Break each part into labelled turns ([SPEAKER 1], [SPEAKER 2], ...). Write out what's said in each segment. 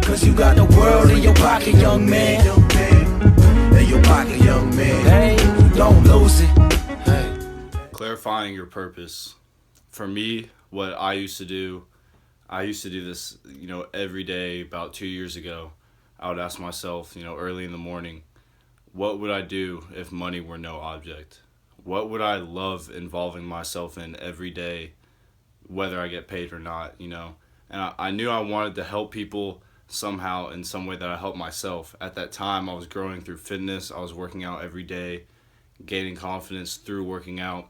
[SPEAKER 1] Cause you got the world in your pocket, young man. In your pocket, young man. Hey, don't lose it. Hey.
[SPEAKER 2] Clarifying your purpose. For me, what I used to do this, every day. About 2 years ago, I would ask myself, early in the morning, what would I do if money were no object? What would I love involving myself in every day, whether I get paid or not, And I knew I wanted to help people somehow in some way that I helped myself. At that time, I was growing through fitness. I was working out every day, gaining confidence through working out,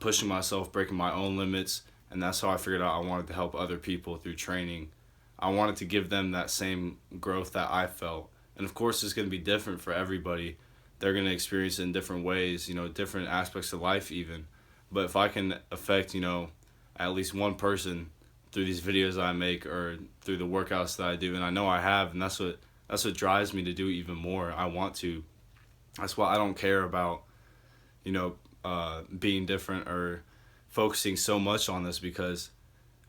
[SPEAKER 2] pushing myself, breaking my own limits. And that's how I figured out I wanted to help other people through training. I wanted to give them that same growth that I felt. And of course, it's going to be different for everybody. They're going to experience it in different ways, different aspects of life even. But if I can affect, at least one person through these videos I make or through the workouts that I do, and I know I have, and that's what drives me to do even more. I want to. That's why I don't care about, being different or focusing so much on this, because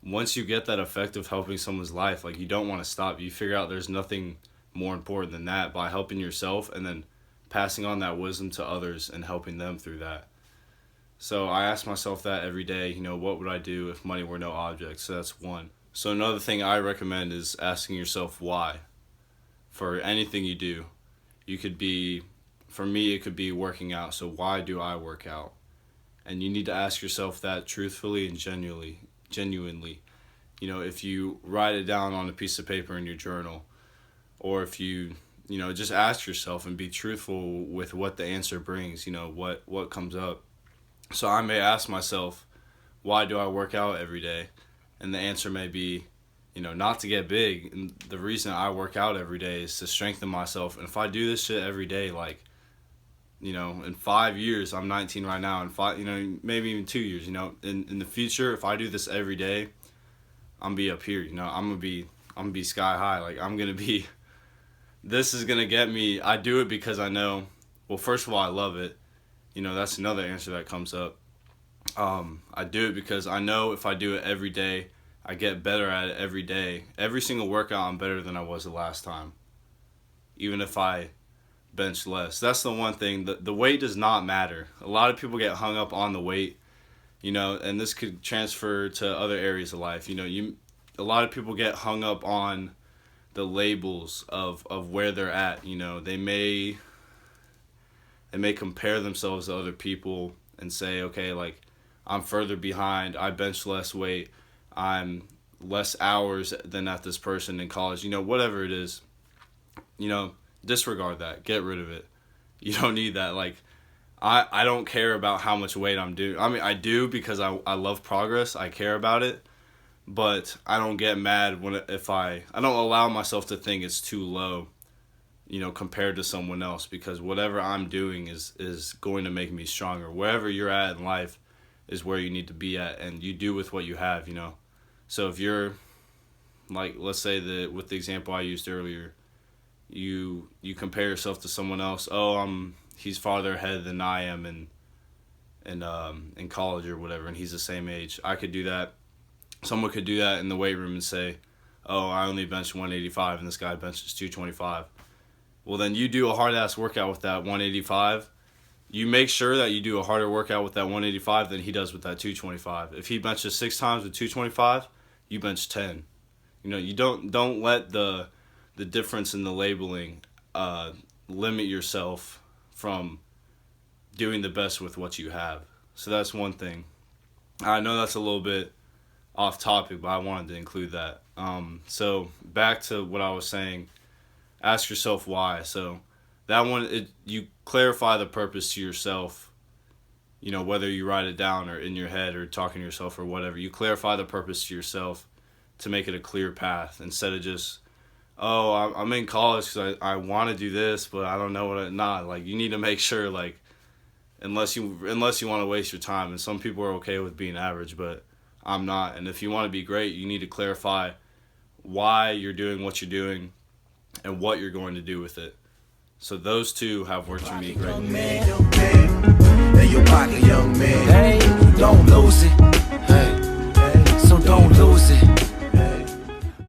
[SPEAKER 2] once you get that effect of helping someone's life, you don't want to stop. You figure out there's nothing more important than that by helping yourself and then passing on that wisdom to others and helping them through that. So I ask myself that every day, what would I do if money were no object? So that's one. So another thing I recommend is asking yourself why. For anything you do, for me, it could be working out. So why do I work out? And you need to ask yourself that truthfully and genuinely. If you write it down on a piece of paper in your journal, or if you, just ask yourself and be truthful with what the answer brings, what comes up. So I may ask myself, why do I work out every day? And the answer may be, not to get big. And the reason I work out every day is to strengthen myself. And if I do this shit every day, in 5 years, I'm 19 right now, and maybe even 2 years, in the future, if I do this every day, I'm gonna be up here, I'm gonna be sky high. This is gonna get me. I do it because I know, well, first of all, I love it. That's another answer that comes up. I do it because I know if I do it every day, I get better at it every day. Every single workout, I'm better than I was the last time. Even if I bench less. That's the one thing. The weight does not matter. A lot of people get hung up on the weight, and this could transfer to other areas of life. A lot of people get hung up on the labels of where they're at. They may compare themselves to other people and say, okay, I'm further behind, I bench less weight, I'm less hours than at this person in college, whatever it is, disregard that, get rid of it. You don't need that. I don't care about how much weight I'm doing. I mean, I do because I love progress, I care about it, but I don't get mad if I don't allow myself to think it's too low, compared to someone else, because whatever I'm doing is going to make me stronger. Wherever you're at in life is where you need to be at, and you do with what you have, So if you're, let's say that with the example I used earlier, you compare yourself to someone else. Oh, he's farther ahead than I am in college or whatever, and he's the same age. I could do that. Someone could do that in the weight room and say, oh, I only bench 185 and this guy benches 225. Well, then you do a hard-ass workout with that 185. You make sure that you do a harder workout with that 185 than he does with that 225. If he benches 6 times with 225, you bench 10. You don't let the difference in the labeling limit yourself from doing the best with what you have. So that's one thing. I know that's a little bit off topic, but I wanted to include that. So back to what I was saying. Ask yourself why. So that one, you clarify the purpose to yourself, whether you write it down or in your head or talking to yourself or whatever. You clarify the purpose to yourself to make it a clear path, instead of just, oh, I'm in college because I want to do this, but I don't know what you need to make sure, unless you want to waste your time. And some people are okay with being average, but I'm not. And if you want to be great, you need to clarify why you're doing what you're doing and what you're going to do with it. So those two have worked for me great.
[SPEAKER 1] In your pocket, young man. Hey, don't lose it. Hey, so don't lose it.